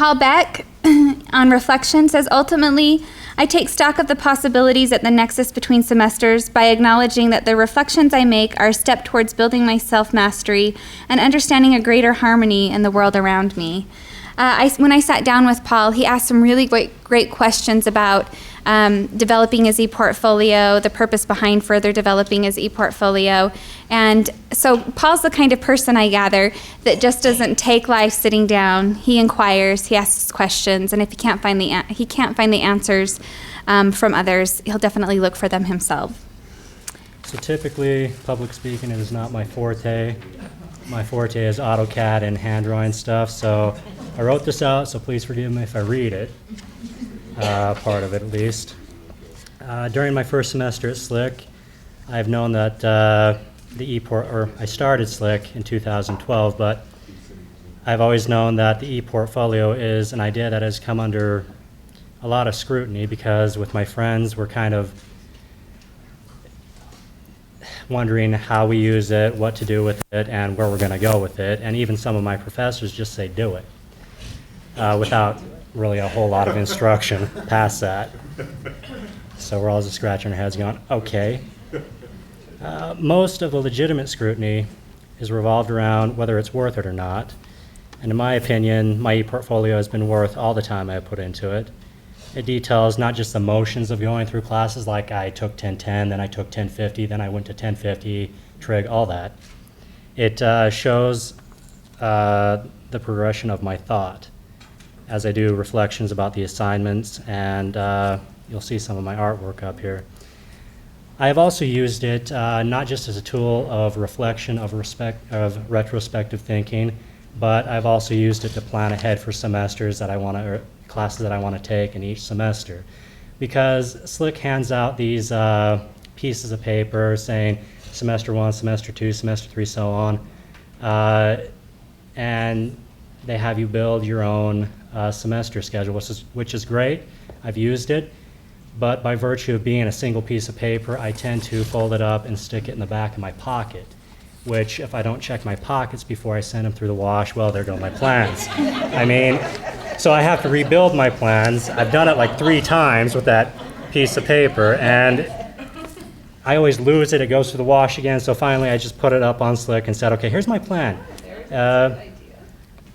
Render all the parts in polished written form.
Paul Beck on reflection says, ultimately, I take stock of the possibilities at the nexus between semesters by acknowledging that the reflections I make are a step towards building my self-mastery and understanding a greater harmony in the world around me. When I sat down with Paul, he asked some really great questions about developing his ePortfolio, the purpose behind further developing his ePortfolio. And so Paul's the kind of person, I gather, that just doesn't take life sitting down. He inquires, he asks questions, and if he can't find the answers from others, he'll definitely look for them himself. So typically, public speaking is not my forte. My forte is AutoCAD and hand drawing stuff, so I wrote this out, so please forgive me if I read it, part of it at least. During my first semester at SLCC, I've known that I started SLCC in 2012, but I've always known that the ePortfolio is an idea that has come under a lot of scrutiny because with my friends, we're kind of wondering how we use it, what to do with it, and where we're going to go with it. And even some of my professors just say, do it, without really a whole lot of instruction past that. So we're all just scratching our heads going, okay. Most of the legitimate scrutiny is revolved around whether it's worth it or not. And in my opinion, my ePortfolio has been worth all the time I put into it. It details not just the motions of going through classes, like I took 1010, then I took 1050, then I went to 1050, trig, all that. It shows the progression of my thought as I do reflections about the assignments, and you'll see some of my artwork up here. I have also used it not just as a tool of reflection, of retrospective thinking, but I've also used it to plan ahead for semesters that I want to, or classes that I want to take in each semester. Because SLCC hands out these pieces of paper saying semester 1, semester 2, semester 3, so on, and they have you build your own semester schedule, which is great. I've used it, but by virtue of being a single piece of paper, I tend to fold it up and stick it in the back of my pocket, which if I don't check my pockets before I send them through the wash, well, there go my plans. I mean, so I have to rebuild my plans. I've done it like 3 times with that piece of paper, and I always lose it. It goes through the wash again, so finally I just put it up on SLCC and said, okay, here's my plan.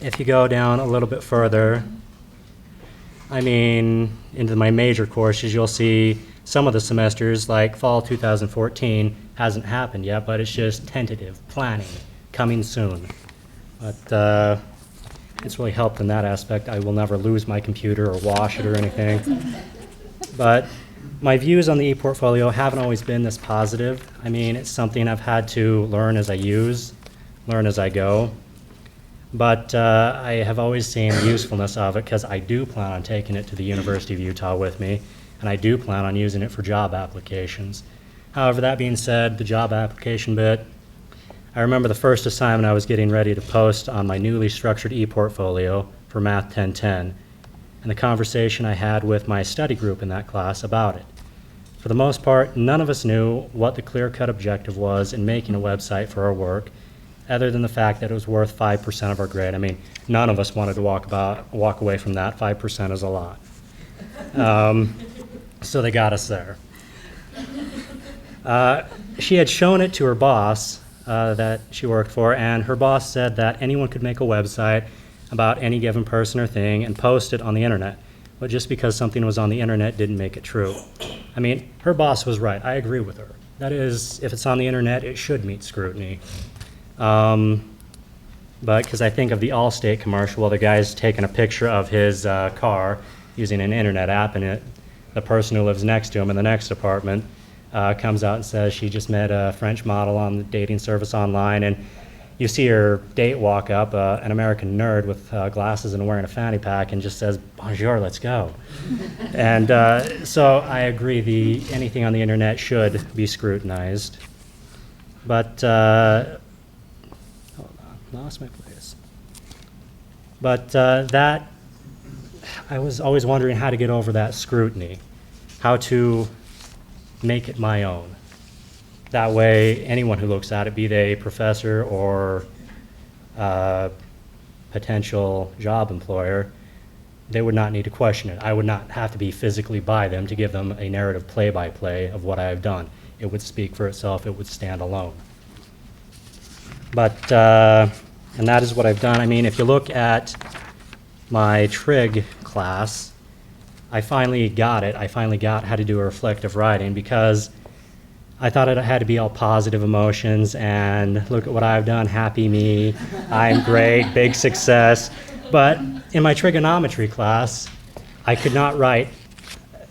If you go down a little bit further, I mean, into my major courses, you'll see some of the semesters, like fall 2014, hasn't happened yet, but it's just tentative planning, coming soon. But it's really helped in that aspect. I will never lose my computer or wash it or anything. But my views on the ePortfolio haven't always been this positive. I mean, it's something I've had to learn as I learn as I go. But I have always seen the usefulness of it because I do plan on taking it to the University of Utah with me, and I do plan on using it for job applications. However, that being said, the job application bit, I remember the first assignment I was getting ready to post on my newly structured ePortfolio for Math 1010, and the conversation I had with my study group in that class about it. For the most part, none of us knew what the clear-cut objective was in making a website for our work, other than the fact that it was worth 5% of our grade. I mean, none of us wanted to walk away from that. 5% is a lot. So they got us there. She had shown it to her boss that she worked for, and her boss said that anyone could make a website about any given person or thing and post it on the internet. But just because something was on the internet didn't make it true. I mean, her boss was right. I agree with her. That is, if it's on the internet, it should meet scrutiny. But because I think of the Allstate commercial, well, the guy's taking a picture of his car using an internet app, and the person who lives next to him in the next apartment comes out and says she just met a French model on the dating service online, and you see her date walk up, an American nerd with glasses and wearing a fanny pack, and just says, "Bonjour, let's go." And so I agree, anything on the internet should be scrutinized. But hold on, lost my place. But that, I was always wondering how to get over that scrutiny, how to make it my own. That way, anyone who looks at it, be they a professor or potential job employer, they would not need to question it. I would not have to be physically by them to give them a narrative play-by-play of what I have done. It would speak for itself. It would stand alone. But, and that is what I've done. I mean, if you look at my trig class, I finally got it. I finally got how to do a reflective writing because I thought it had to be all positive emotions and look at what I've done, happy me, I'm great, big success. But in my trigonometry class, I could not write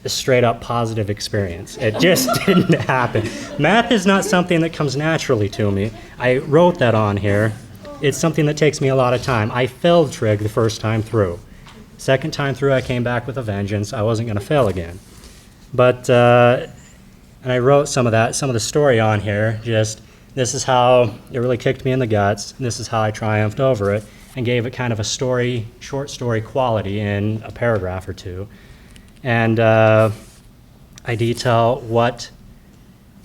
a straight up positive experience. It just didn't happen. Math is not something that comes naturally to me. I wrote that on here. It's something that takes me a lot of time. I failed trig the first time through. Second time through, I came back with a vengeance. I wasn't going to fail again. But, and I wrote some of the story on here. Just, this is how it really kicked me in the guts. This is how I triumphed over it, and gave it kind of a story, short story quality in a paragraph or two. And I detail what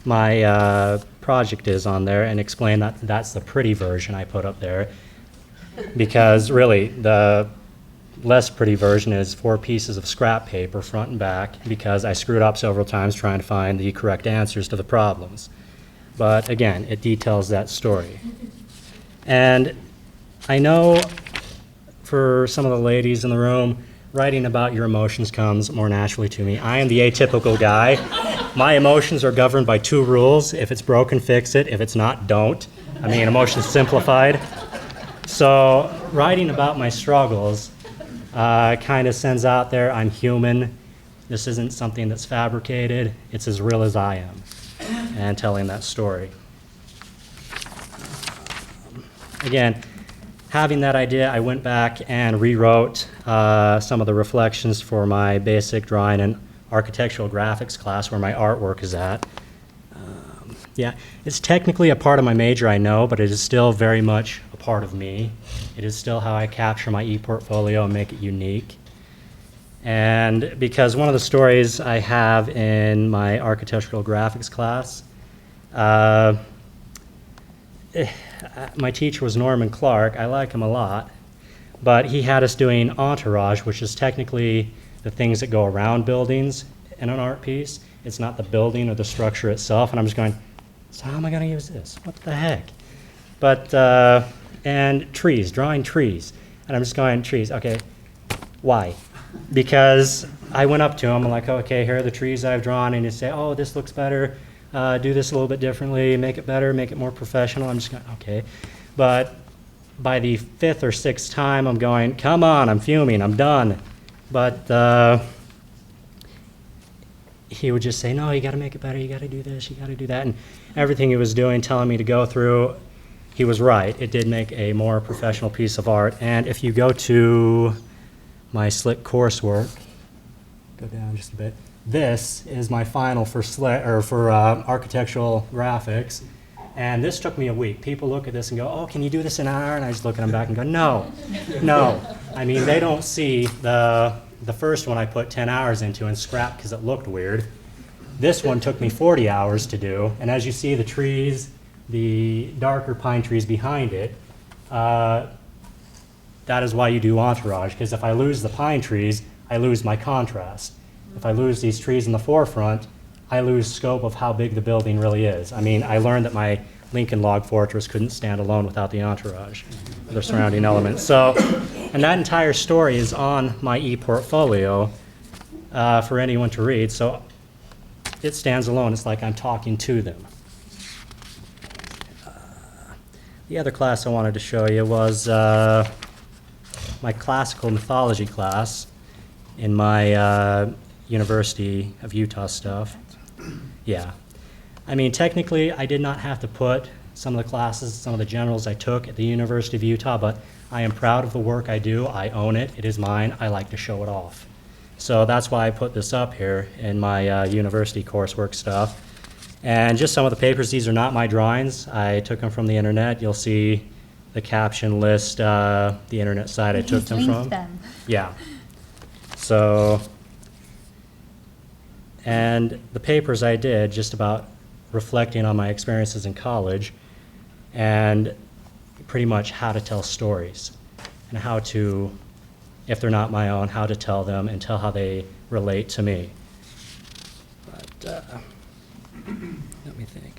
my project is on there and explain that that's the pretty version I put up there. Because really, the less pretty version is 4 pieces of scrap paper, front and back, because I screwed up several times trying to find the correct answers to the problems. But again, it details that story. And I know for some of the ladies in the room, writing about your emotions comes more naturally to me. I am the atypical guy. My emotions are governed by 2 rules. If it's broken, fix it. If it's not, don't. I mean, emotions simplified. So writing about my struggles kind of sends out there, I'm human. This isn't something that's fabricated. It's as real as I am, and telling that story. Again, having that idea, I went back and rewrote some of the reflections for my basic drawing and architectural graphics class where my artwork is at. Yeah, it's technically a part of my major, I know, but it is still very much a part of me. It is still how I capture my ePortfolio and make it unique. And because one of the stories I have in my architectural graphics class, my teacher was Norman Clark. I like him a lot, but he had us doing entourage, which is technically the things that go around buildings in an art piece. It's not the building or the structure itself. And I'm just going, so how am I going to use this? What the heck? But, and trees, drawing trees. And I'm just going, trees, okay, why? Because I went up to him, I'm like, okay, here are the trees I've drawn, and you say, oh, this looks better, do this a little bit differently, make it better, make it more professional. I'm just going, okay. But by the 5th or 6th time, I'm going, come on, I'm fuming, I'm done. But he would just say, no, you got to make it better, you got to do this, you got to do that. And everything he was doing, telling me to go through, he was right. It did make a more professional piece of art. And if you go to my slick coursework, go down just a bit. This is my final for architectural graphics, and this took me a week. People look at this and go, "Oh, can you do this in an hour?" And I just look at them back and go, "No, no." I mean, they don't see the first one I put 10 hours into and scrapped because it looked weird. This one took me 40 hours to do, and as you see, the trees, the darker pine trees behind it. That is why you do entourage, because if I lose the pine trees, I lose my contrast. If I lose these trees in the forefront, I lose scope of how big the building really is. I mean, I learned that my Lincoln log fortress couldn't stand alone without the entourage, the surrounding elements. So, and that entire story is on my ePortfolio for anyone to read. So it stands alone. It's like I'm talking to them. The other class I wanted to show you was my classical mythology class in my University of Utah stuff. Yeah. I mean, technically, I did not have to put some of the classes, some of the generals I took at the University of Utah, but I am proud of the work I do. I own it. It is mine. I like to show it off. So that's why I put this up here in my university coursework stuff. And just some of the papers, these are not my drawings. I took them from the internet. You'll see the caption list, the internet site I took them from. Yeah. So, and the papers I did just about reflecting on my experiences in college and pretty much how to tell stories and how to if they're not my own, how to tell them and tell how they relate to me. But let me think.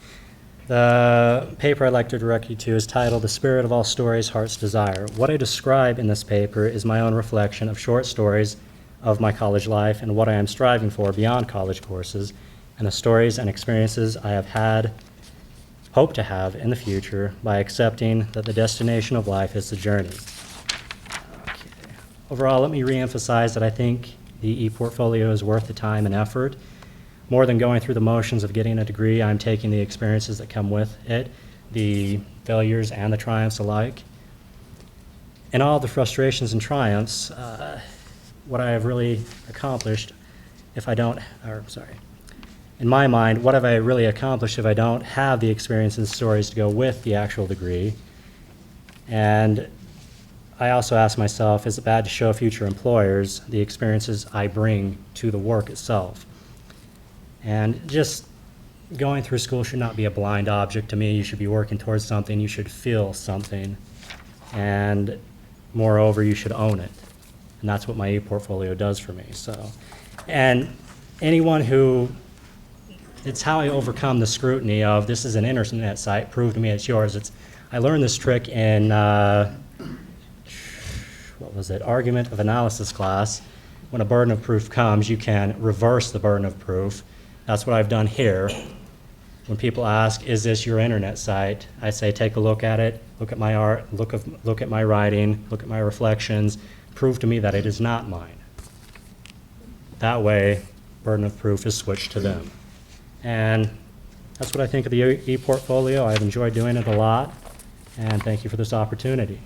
The paper I'd like to direct you to is titled The Spirit of All Stories, Heart's Desire. What I describe in this paper is my own reflection of short stories of my college life and what I am striving for beyond college courses, and the stories and experiences I have had, hope to have in the future by accepting that the destination of life is the journey. Okay. Overall, let me reemphasize that I think the ePortfolio is worth the time and effort. More than going through the motions of getting a degree, I'm taking the experiences that come with it, the failures and the triumphs alike. And all the frustrations and triumphs, what I have really accomplished in my mind, what have I really accomplished if I don't have the experience and stories to go with the actual degree? And I also ask myself, is it bad to show future employers the experiences I bring to the work itself? And just going through school should not be a blind object to me. You should be working towards something. You should feel something. And moreover, you should own it. And that's what my ePortfolio does for me. So, and anyone who, it's how I overcome the scrutiny of this is an internet site, prove to me it's yours. I learned this trick in, argument of analysis class. When a burden of proof comes, you can reverse the burden of proof. That's what I've done here. When people ask, is this your internet site? I say, take a look at it, look at my art, look at my writing, look at my reflections, prove to me that it is not mine. That way, burden of proof is switched to them. And that's what I think of the ePortfolio. I've enjoyed doing it a lot, and thank you for this opportunity.